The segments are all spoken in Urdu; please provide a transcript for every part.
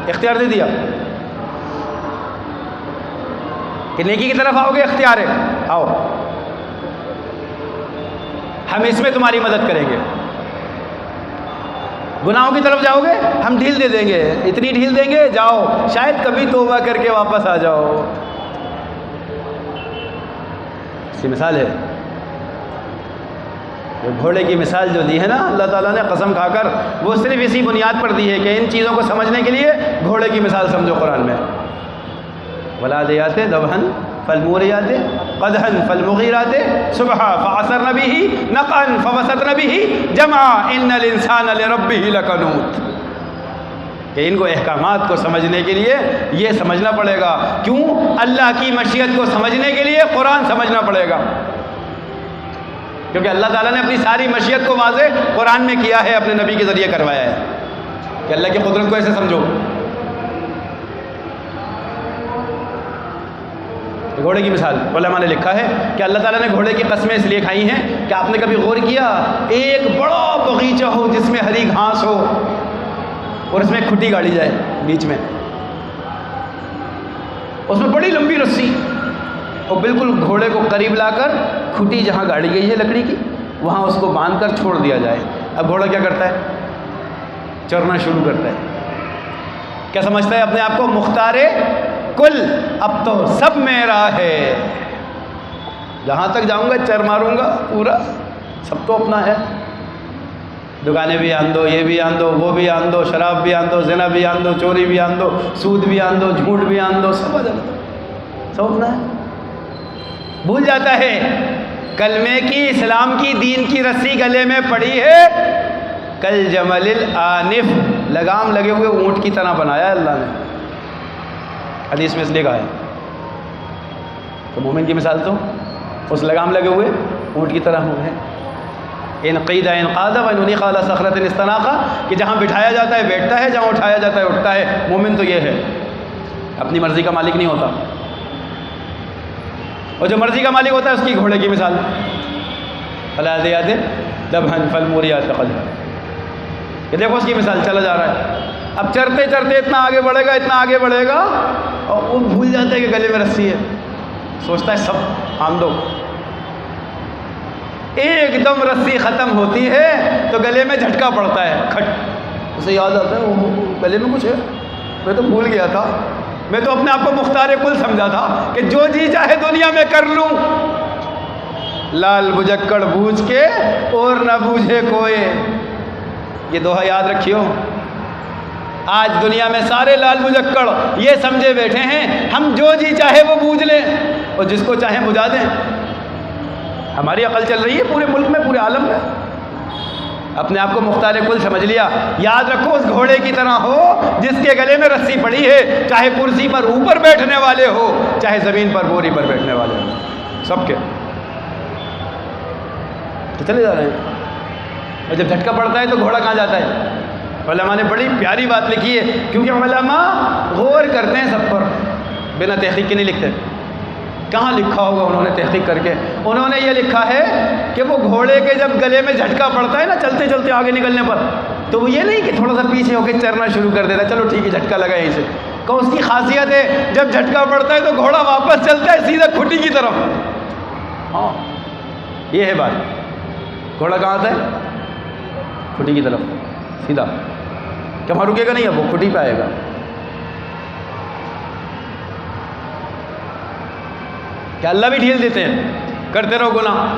اختیار دے دیا کہ نیکی کی طرف آؤ گے، اختیار ہے، آؤ ہم اس میں تمہاری مدد کریں گے۔ گناہوں کی طرف جاؤ گے، ہم ڈھیل دے دیں گے، اتنی ڈھیل دیں گے جاؤ شاید کبھی توبہ کر کے واپس آ جاؤ۔ اس کی مثال ہے، گھوڑے کی مثال جو دی ہے نا اللہ تعالیٰ نے قسم کھا کر، وہ صرف اسی بنیاد پر دی ہے کہ ان چیزوں کو سمجھنے کے لیے گھوڑے کی مثال سمجھو قرآن میں۔ والعادیات ضبحا فالموریات قدحا فالمغیرات صبحا فعصرن به نقعا فوسطن به جمعا ان الانسان لربه لکنود۔ کہ ان کو احکامات کو سمجھنے کے لیے یہ سمجھنا پڑے گا، کیوں؟ اللہ کی مشیت کو سمجھنے کے لیے قرآن سمجھنا پڑے گا، کیونکہ اللہ تعالیٰ نے اپنی ساری مشیت کو واضح قرآن میں کیا ہے، اپنے نبی کے ذریعے کروایا ہے کہ اللہ کی قدرت کو ایسے سمجھو۔ گھوڑے کی مثال علماء نے لکھا ہے کہ اللہ تعالیٰ نے گھوڑے کی قسمیں اس لیے کھائی ہیں کہ آپ نے کبھی غور کیا، ایک بڑا باغیچہ ہو جس میں ہری گھاس ہو اور اس میں ایک کھٹی گاڑی جائے بیچ میں، اس میں بڑی لمبی رسی، اور بالکل گھوڑے کو قریب لا کر کھٹی جہاں گاڑی گئی ہے لکڑی کی وہاں اس کو باندھ کر چھوڑ دیا جائے۔ اب گھوڑا کیا کرتا ہے؟ چرنا شروع کرتا ہے۔ کیا سمجھتا ہے اپنے آپ کو؟ مختار کل، اب تو سب میرا ہے، جہاں تک جاؤں گا چر ماروں گا پورا، سب تو اپنا ہے۔ دکانیں بھی آن دو، یہ بھی آن دو، وہ بھی آن دو، شراب بھی آن دو، زنا بھی آن دو، چوری بھی آن دو، سود بھی آن دو، جھوٹ بھی آن دو، سب آ جاتا ہے، سب اپنا ہے۔ بھول جاتا ہے کلمے کی، اسلام کی، دین کی رسی گلے میں پڑی ہے، کل جمل العنف، لگام لگے ہوئے اونٹ کی طرح بنایا ہے اللہ نے، حدیث میں اس لیے کہا ہے۔ تو مومن کی مثال تو اس لگام لگے ہوئے اونٹ کی طرح ہے، ان قید انقاد و ان انیق علی صخرۃ استناقہ، کہ جہاں بٹھایا جاتا ہے بیٹھتا ہے، جہاں اٹھایا جاتا ہے اٹھتا ہے۔ مومن تو یہ ہے، اپنی مرضی کا مالک نہیں ہوتا، اور جو مرضی کا مالک ہوتا ہے اس کی گھوڑے کی مثال والعادیات ضبحا فالموریات قدحا، کہ دیکھو اس کی مثال، چلا جا رہا ہے، اب چرتے چرتے اتنا آگے بڑھے گا، اتنا آگے بڑھے گا، اور وہ بھول جاتا ہے کہ گلے میں رسی ہے، سوچتا ہے سب آن دو، ایک دم رسی ختم ہوتی ہے تو گلے میں جھٹکا پڑتا ہے، کھٹ، اسے یاد آتا ہے وہ گلے میں کچھ ہے، میں تو بھول گیا تھا، میں تو اپنے آپ کو مختار کل سمجھا تھا کہ جو جی چاہے دنیا میں کر لوں، لال بجکڑ بوجھ کے اور نہ بوجھے کوئی، یہ دوہا یاد رکھیو۔ آج دنیا میں سارے لال بجکڑ یہ سمجھے بیٹھے ہیں ہم جو جی چاہے وہ بوجھ لیں اور جس کو چاہیں بجھا دیں۔ ہماری عقل چل رہی ہے پورے ملک میں، پورے عالم میں، اپنے آپ کو مختار کل سمجھ لیا۔ یاد رکھو اس گھوڑے کی طرح ہو جس کے گلے میں رسی پڑی ہے، چاہے کرسی پر اوپر بیٹھنے والے ہو، چاہے زمین پر بوری پر بیٹھنے والے ہو، سب کے تو چلے جا رہے ہیں۔ اور جب جھٹکا پڑتا ہے تو گھوڑا کہاں جاتا ہے؟ علماء نے بڑی پیاری بات لکھی ہے، کیونکہ علماء غور کرتے ہیں سب پر، بنا تحقیق کے نہیں لکھتے۔ کہاں لکھا ہوگا انہوں نے تحقیق کر کے؟ انہوں نے یہ لکھا ہے کہ وہ گھوڑے کے جب گلے میں جھٹکا پڑتا ہے نا چلتے چلتے آگے نکلنے پر، تو وہ یہ نہیں کہ تھوڑا سا پیچھے ہو کے چرنا شروع کر دیتا ہے، چلو ٹھیک ہے جھٹکا لگا یہیں سے، کہ اس کی خاصیت ہے جب جھٹکا پڑتا ہے تو گھوڑا واپس چلتا ہے سیدھا کھٹی کی طرف۔ ہاں یہ ہے بات، گھوڑا کہاں آتا ہے؟ کھٹی کی طرف سیدھا، کہ وہاں رکے گا نہیں، اب وہ کھٹی پہ آئے گا۔ کہ اللہ بھی ڈھیل دیتے ہیں، کرتے رہو گناہ،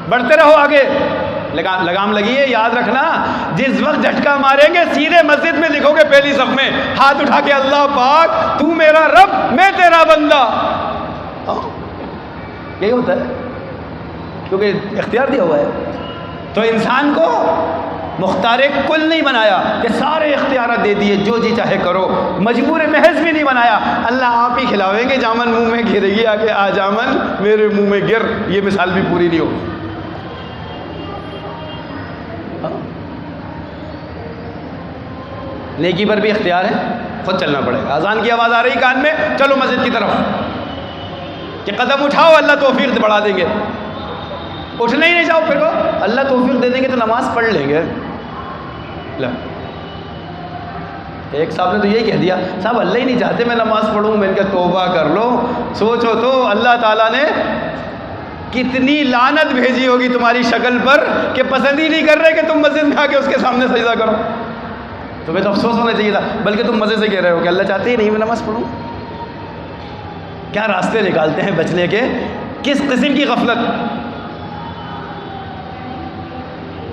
بڑھتے رہو آگے، لگام لگی ہے، یاد رکھنا جس وقت جھٹکا ماریں گے سیدھے مسجد میں لکھو گے پہلی صف میں ہاتھ اٹھا کے، اللہ پاک تو میرا رب میں تیرا بندہ۔ یہی ہوتا ہے، کیونکہ اختیار دیا ہوا ہے۔ تو انسان کو مختار کل نہیں بنایا کہ سارے اختیارات دے دیے جو جی چاہے کرو، مجبور محض بھی نہیں بنایا، اللہ آپ ہی کھلاویں گے، جامن منہ میں گرے گی آگے، آ جامن میرے منہ میں گر، یہ مثال بھی پوری نہیں ہوگی۔ نیکی پر بھی اختیار ہے، خود چلنا پڑے گا۔ اذان کی آواز آ رہی کان میں، چلو مسجد کی طرف، کہ قدم اٹھاؤ اللہ توفیق بڑھا دیں گے، اٹھنے ہی نہیں جاؤ، پھر وہ اللہ توفیق دے دیں گے تو نماز پڑھ لیں گے۔ ایک صاحب نے تو یہی کہہ دیا، صاحب اللہ ہی نہیں چاہتے میں نماز پڑھوں. میں نے کہا توبہ کر لو، سوچو تو اللہ تعالیٰ نے کتنی لعنت بھیجی ہوگی تمہاری شکل پر کہ پسند ہی نہیں کر رہے کہ تم مسجد میں آ کے اس کے سامنے سجدہ کرو. تمہیں تو افسوس ہونا چاہیے تھا، بلکہ تم مزے سے کہہ رہے ہو کہ اللہ چاہتے ہی نہیں میں نماز پڑھوں. کیا راستے نکالتے ہیں بچنے کے، کس قسم کی غفلت.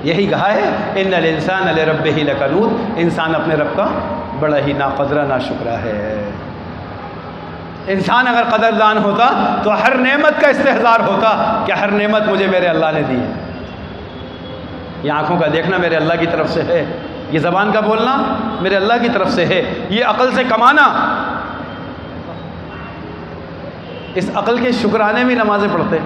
یہی کہا ہے ان الانسان لربہ لکنود، انسان اپنے رب کا بڑا ہی ناقدرہ ناشکرہ ہے. انسان اگر قدردان ہوتا تو ہر نعمت کا استحضار ہوتا کہ ہر نعمت مجھے میرے اللہ نے دی ہے. یہ آنکھوں کا دیکھنا میرے اللہ کی طرف سے ہے، یہ زبان کا بولنا میرے اللہ کی طرف سے ہے، یہ عقل سے کمانا. اس عقل کے شکرانے میں نمازیں پڑھتے.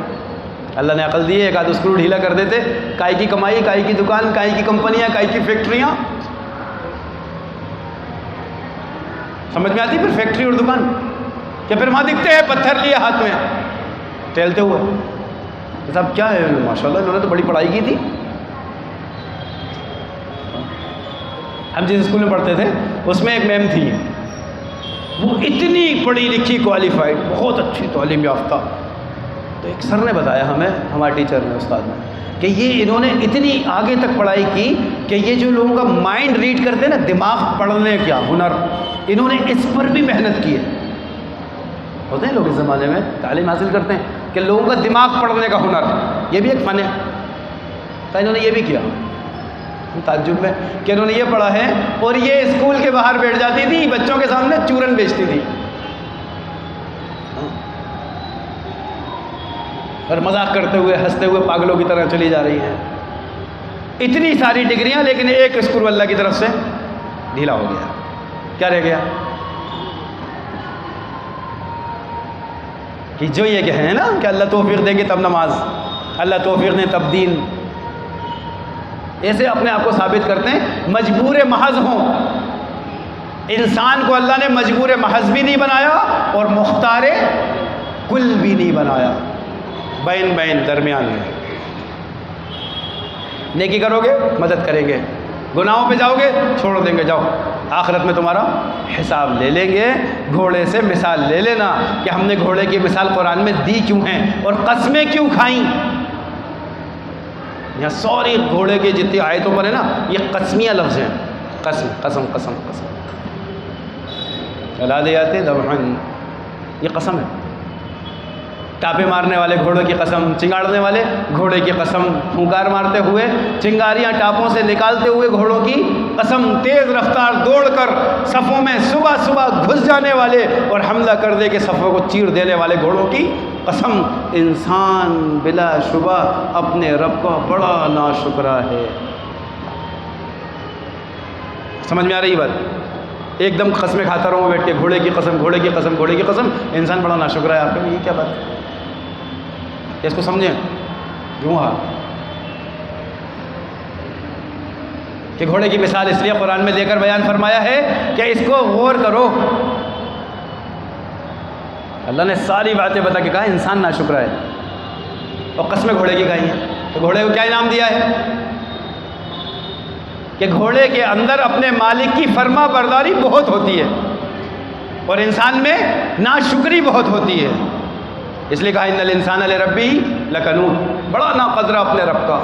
اللہ نے عقل دی ہے، ایک آدھ اسکرو ڈھیلا کر دیتے، کائی کی کمائی، کائی کی دکان، کائی کی کمپنیاں، کائی کی فیکٹریاں. سمجھ میں آتی پھر فیکٹری اور دکان کہ پھر وہاں دکھتے ہیں پتھر لیے ہاتھ میں ٹہلتے ہوئے. صاحب کیا ہے، ماشاء اللہ انہوں نے تو بڑی پڑھائی کی تھی. ہم جس اسکول میں پڑھتے تھے اس میں ایک میم تھی، وہ اتنی پڑھی لکھی کوالیفائڈ، بہت اچھی تعلیم یافتہ. تو ایک سر نے بتایا ہمیں، ہمارے ٹیچر نے، استاد نے، کہ یہ انہوں نے اتنی آگے تک پڑھائی کی کہ یہ جو لوگوں کا مائنڈ ریڈ کرتے ہیں نا، دماغ پڑھنے کا ہنر، انہوں نے اس پر بھی محنت کی ہے. ہوتے ہیں لوگ اس زمانے میں تعلیم حاصل کرتے ہیں کہ لوگوں کا دماغ پڑھنے کا ہنر، یہ بھی ایک فن ہے. تو انہوں نے یہ بھی کیا، تعجب میں کہ انہوں نے یہ پڑھا ہے اور یہ اسکول کے باہر بیٹھ جاتی تھی، بچوں کے سامنے چورن بیچتی تھی اور مذاق کرتے ہوئے ہنستے ہوئے پاگلوں کی طرح چلی جا رہی ہیں. اتنی ساری ڈگریاں، لیکن ایک اسکول اللہ کی طرف سے ڈھیلا ہو گیا. کیا رہ گیا کہ جو یہ کہیں نا کہ اللہ توفیق دیں گے تب نماز، اللہ توفیق دیں تب دین. ایسے اپنے آپ کو ثابت کرتے ہیں مجبور محض ہوں. انسان کو اللہ نے مجبور محض بھی نہیں بنایا اور مختار کل بھی نہیں بنایا، بین بین درمیان میں. نیکی کرو گے مدد کریں گے، گناہوں پہ جاؤ گے چھوڑ دیں گے، جاؤ آخرت میں تمہارا حساب لے لیں گے. گھوڑے سے مثال لے لینا کہ ہم نے گھوڑے کی مثال قرآن میں دی کیوں ہیں اور قسمیں کیوں کھائیں. یہاں سوری گھوڑے کے جتنی آیتوں پر ہے نا، یہ قسمیہ لفظ ہیں. قسم قسم قسم قسم، الادیات ذبحن، یہ قسم ہے. ٹاپے مارنے والے گھوڑوں کی قسم، چنگاڑنے والے گھوڑے کی قسم، پھونکار مارتے ہوئے چنگاریاں ٹاپوں سے نکالتے ہوئے گھوڑوں کی قسم، تیز رفتار دوڑ کر صفوں میں صبح صبح گھس جانے والے اور حملہ کر دے کے صفوں کو چیر دینے والے گھوڑوں کی قسم. انسان بلا شبہ اپنے رب کا بڑا ناشکرا ہے. سمجھ میں آ رہی بات؟ ایک دم قسمیں کھاتا رہوں بیٹھ کے، گھوڑے کی قسم، گھوڑے کی قسم، گھوڑے کی قسم. انسان بڑا ناشکرا ہے آپ کے. یہ کیا بات ہے؟ اس کو سمجھیں کیوں کہ گھوڑے کی مثال اس لیے قرآن میں دے کر بیان فرمایا ہے کہ اس کو غور کرو. اللہ نے ساری باتیں بتا کے کہا انسان ناشکرا ہے، اور قسمیں گھوڑے کی کھائی ہیں. تو گھوڑے کو کیا انعام دیا ہے کہ گھوڑے کے اندر اپنے مالک کی فرما برداری بہت ہوتی ہے اور انسان میں ناشکری بہت ہوتی ہے. اس لیے کہا ان الانسان لربہ لکنود، بڑا ناقدرہ اپنے رب کا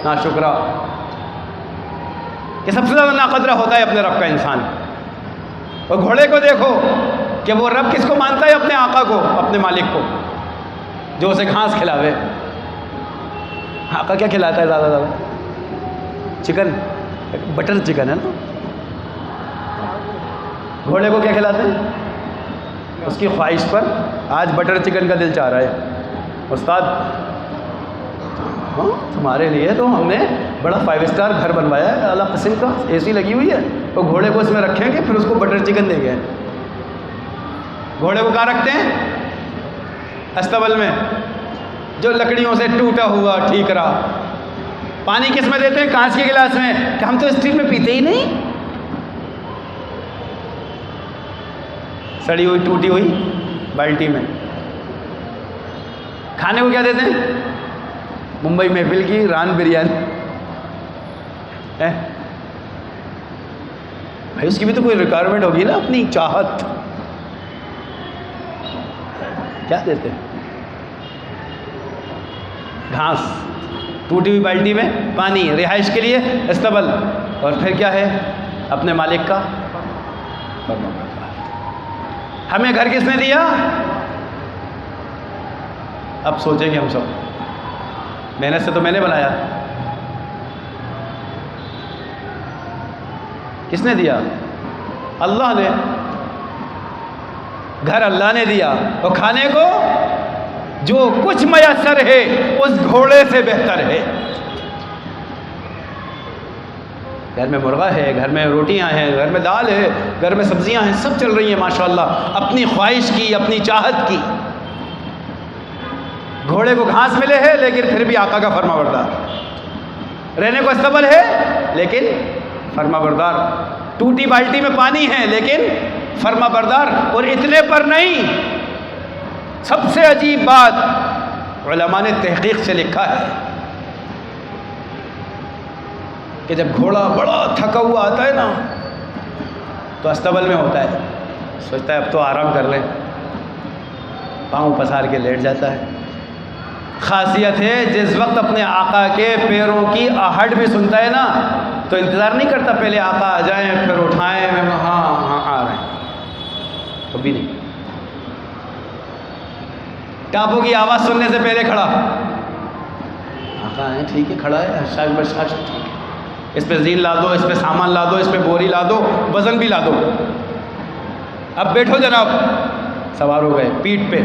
ناشکرا. کہ سب سے زیادہ ناقدرہ ہوتا ہے اپنے رب کا انسان. اور گھوڑے کو دیکھو کہ وہ رب کس کو مانتا ہے؟ اپنے آقا کو، اپنے مالک کو، جو اسے گھاس کھلاوے. آقا کیا کھلاتا ہے زیادہ زیادہ؟ چکن، بٹر چکن ہے نا. گھوڑے کو کیا کھلاتے ہیں؟ اس کی خواہش پر آج بٹر چکن کا دل چاہ رہا ہے. استاد ہاں تمہارے لیے تو ہم نے بڑا 5 اسٹار گھر بنوایا ہے، اعلیٰ قسم کا اے سی لگی ہوئی ہے، تو گھوڑے کو اس میں رکھیں گے، پھر اس کو بٹر چکن دیں گے. گھوڑے کو کہاں رکھتے ہیں؟ استبل میں، جو لکڑیوں سے ٹوٹا ہوا ٹھیک رہا. پانی کس میں دیتے ہیں؟ کانچ کے گلاس میں، کہ ہم تو اسٹیل میں پیتے ہی نہیں. سڑی ہوئی ٹوٹی ہوئی بالٹی میں. کھانے کو کیا دیتے ہیں؟ ممبئی محفل کی ران بریانی. بھائی اس کی بھی تو کوئی ریکوائرمنٹ ہوگی نا، اپنی چاہت. کیا دیتے ہیں؟ گھاس، ٹوٹی ہوئی بالٹی میں پانی، رہائش کے لیے استبل، اور پھر کیا ہے؟ اپنے مالک کا فرما بردار. ہمیں گھر کس نے دیا؟ اب سوچیں گے ہم سب، محنت سے تو میں نے بنایا. کس نے دیا؟ اللہ نے. گھر اللہ نے دیا، اور کھانے کو جو کچھ میسر ہے اس گھوڑے سے بہتر ہے. گھر میں مرغا ہے، گھر میں روٹیاں ہیں، گھر میں دال ہے، گھر میں سبزیاں ہیں، سب چل رہی ہیں ماشاءاللہ اپنی خواہش کی، اپنی چاہت کی. گھوڑے کو گھاس ملے ہے لیکن پھر بھی آقا کا فرما بردار. رہنے کو استبل ہے لیکن فرما بردار. ٹوٹی بالٹی میں پانی ہے لیکن فرما بردار. اور اتنے پر نہیں، سب سے عجیب بات علماء نے تحقیق سے لکھا ہے کہ جب گھوڑا بڑا تھکا ہوا آتا ہے نا تو استبل میں ہوتا ہے، سوچتا ہے اب تو آرام کر لیں، پاؤں پسار کے لیٹ جاتا ہے. خاصیت ہے جس وقت اپنے آقا کے پیروں کی آہٹ بھی سنتا ہے نا تو انتظار نہیں کرتا پہلے آقا آ جائیں پھر اٹھائیں، میں ہاں آ رہے ہیں، تو بھی نہیں. ٹاپوں کی آواز سننے سے پہلے کھڑا، آقا ہے ٹھیک ہے کھڑا ہے، شاش بشاش ٹھیک ہے، اس پہ زین لا دو، اس پہ سامان لا دو، اس پہ بوری لا دو، وزن بھی لا دو، اب بیٹھو جناب. سوار ہو گئے پیٹھ پہ.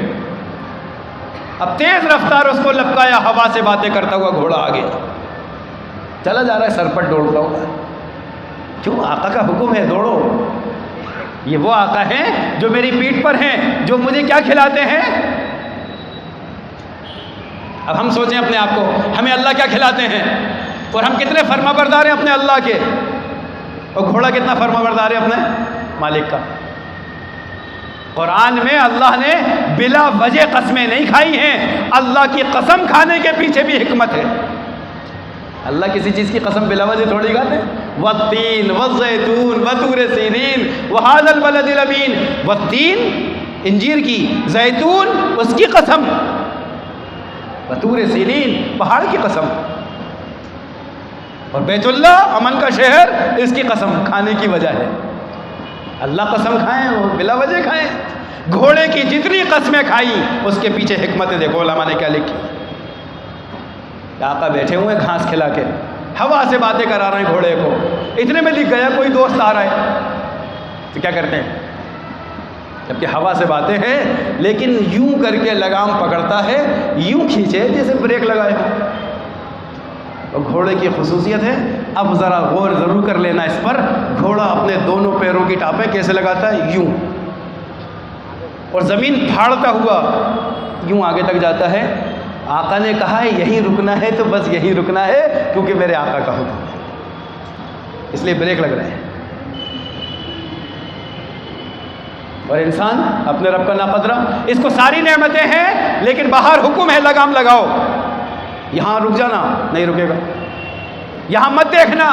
اب تیز رفتار اس کو لپکایا، ہوا سے باتیں کرتا ہوا گھوڑا آگے چلا جا رہا ہے، سر پر دوڑتا ہوا. کیوں؟ آقا کا حکم ہے دوڑو. یہ وہ آقا ہیں جو میری پیٹھ پر ہیں، جو مجھے کیا کھلاتے ہیں. اب ہم سوچیں اپنے آپ کو، ہمیں اللہ کیا کھلاتے ہیں اور ہم کتنے فرما بردار ہیں اپنے اللہ کے، اور گھوڑا کتنا فرما بردار ہے اپنے مالک کا. قرآن میں اللہ نے بلا وجہ قسمیں نہیں کھائی ہیں، اللہ کی قسم کھانے کے پیچھے بھی حکمت ہے. اللہ کسی چیز کی قسم بلا وجہ تھوڑی کھاتے ہیں. والتین والزیتون وطور سینین وہذا البلد الامین. والتین انجیر کی، زیتون اس کی قسم، وطور سینین پہاڑ کی قسم، اور بیت اللہ امن کا شہر اس کی قسم. کھانے کی وجہ ہے اللہ قسم کھائیں وہ بلا وجہ کھائیں. گھوڑے کی جتنی قسمیں کھائی اس کے پیچھے حکمتیں دیکھو علماء نے کیا لکھی. آقا بیٹھے ہوئے گھاس کھلا کے ہوا سے باتیں کرا رہے ہیں گھوڑے کو. اتنے میں لکھ گیا کوئی دوست آ رہا ہے تو کیا کرتے ہیں، جبکہ ہوا سے باتیں ہیں لیکن یوں کر کے لگام پکڑتا ہے، یوں کھینچے جیسے بریک لگائے ہو. اور گھوڑے کی خصوصیت ہے، اب ذرا غور ضرور کر لینا اس پر، گھوڑا اپنے دونوں پیروں کی ٹاپیں کیسے لگاتا ہے، یوں، اور زمین پھاڑتا ہوا یوں آگے تک جاتا ہے. آقا نے کہا ہے یہیں رکنا ہے تو بس یہیں رکنا ہے کیونکہ میرے آقا کا حکم ہے، اس لیے بریک لگ رہے ہیں. اور انسان اپنے رب کا ناقدرہ، اس کو ساری نعمتیں ہیں لیکن باہر حکم ہے لگام لگاؤ، یہاں رک جانا، نہیں رکے گا. یہاں مت دیکھنا،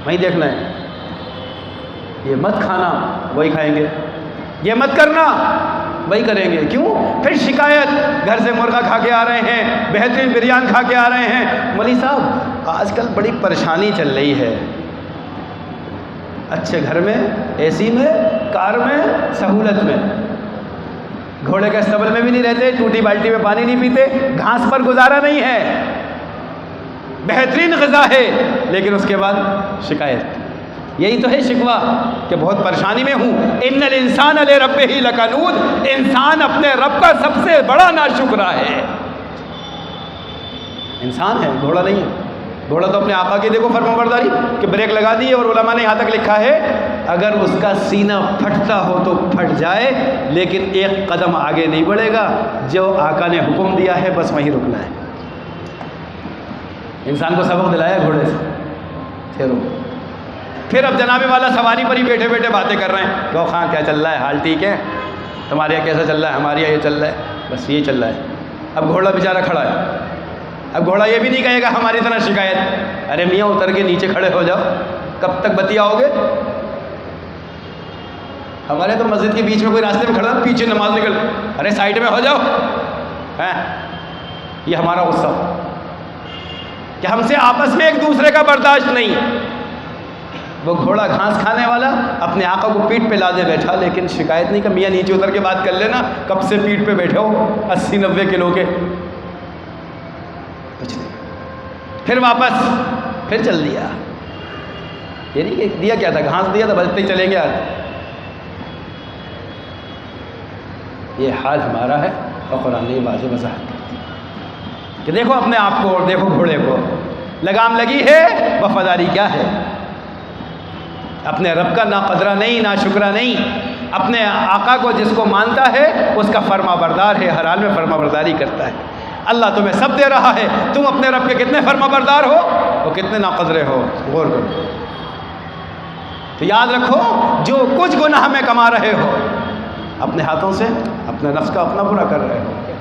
وہیں دیکھنا ہے. یہ مت کھانا، وہی کھائیں گے. یہ مت کرنا، وہی کریں گے. کیوں؟ پھر شکایت، گھر سے مرغا کھا کے آ رہے ہیں، بہترین بریان کھا کے آ رہے ہیں. مولوی صاحب آج کل بڑی پریشانی چل رہی ہے، اچھے گھر میں، اے سی میں، کار میں، سہولت میں، گھوڑے کے استبل میں بھی نہیں رہتے، ٹوٹی بالٹی میں پانی نہیں پیتے، گھاس پر گزارا نہیں ہے، بہترین غذا ہے، لیکن اس کے بعد شکایت. یہی تو ہے شکوہ کہ بہت پریشانی میں ہوں. ان الانسان لربہ لکنود، انسان اپنے رب کا سب سے بڑا ناشکرا ہے. انسان ہے، گھوڑا نہیں ہے. گھوڑا تو اپنے آقا کی دیکھو فرمانبرداری کہ بریک لگا دی ہے، اور علماء نے یہاں تک لکھا ہے اگر اس کا سینہ پھٹتا ہو تو پھٹ جائے لیکن ایک قدم آگے نہیں بڑھے گا. جو آقا نے حکم دیا ہے بس وہیں رکنا ہے. انسان کو سبق دلایا گھوڑے سے، ٹھہرو. پھر اب جناب والا سواری پر ہی بیٹھے بیٹھے باتیں کر رہے ہیں، کہ خاں کیا چل رہا ہے، حال ٹھیک ہے، تمہارے یہاں کیسا چل رہا ہے، ہمارے یہاں یہ چل رہا ہے، بس یہ چل رہا ہے. اب گھوڑا بیچارہ کھڑا ہے. اب گھوڑا یہ بھی نہیں کہے گا ہماری طرح شکایت، ارے میاں اتر کے نیچے کھڑے ہو جاؤ، کب تک بتیاؤ گے. ہمارے تو مسجد کے بیچ میں کوئی راستے میں کھڑا، پیچھے نماز نکل، ارے سائڈ میں ہو جاؤ. یہ ہمارا غصہ کہ ہم سے آپس میں ایک دوسرے کا برداشت نہیں. وہ گھوڑا گھاس کھانے والا اپنے آقا کو پیٹھ پہ لادے بیٹھا، لیکن شکایت نہیں کہ میاں نیچے اتر کے بات کر لینا، کب سے پیٹھ پہ بیٹھے ہو 80-90 کلو کے. کچھ نہیں. پھر واپس پھر چل دیا. یہ نہیں کہ دیا کیا تھا، گھاس دیا تھا، بجتے ہی چلیں گے آج. یہ حال ہمارا ہے اور قرآن نے واضح وضاحت کرتی کہ دیکھو اپنے آپ کو اور دیکھو گھوڑے کو. لگام لگی ہے، وفاداری کیا ہے؟ اپنے رب کا نا قدرہ نہیں، نا شکرہ نہیں. اپنے آقا کو جس کو مانتا ہے اس کا فرما بردار ہے، ہر حال میں فرما برداری کرتا ہے. اللہ تمہیں سب دے رہا ہے، تم اپنے رب کے کتنے فرما بردار ہو اور کتنے نا قدرے ہو، غور کرو. تو یاد رکھو جو کچھ گناہ میں کما رہے ہو اپنے ہاتھوں سے اپنے نفس کا اپنا برا کر رہے ہو.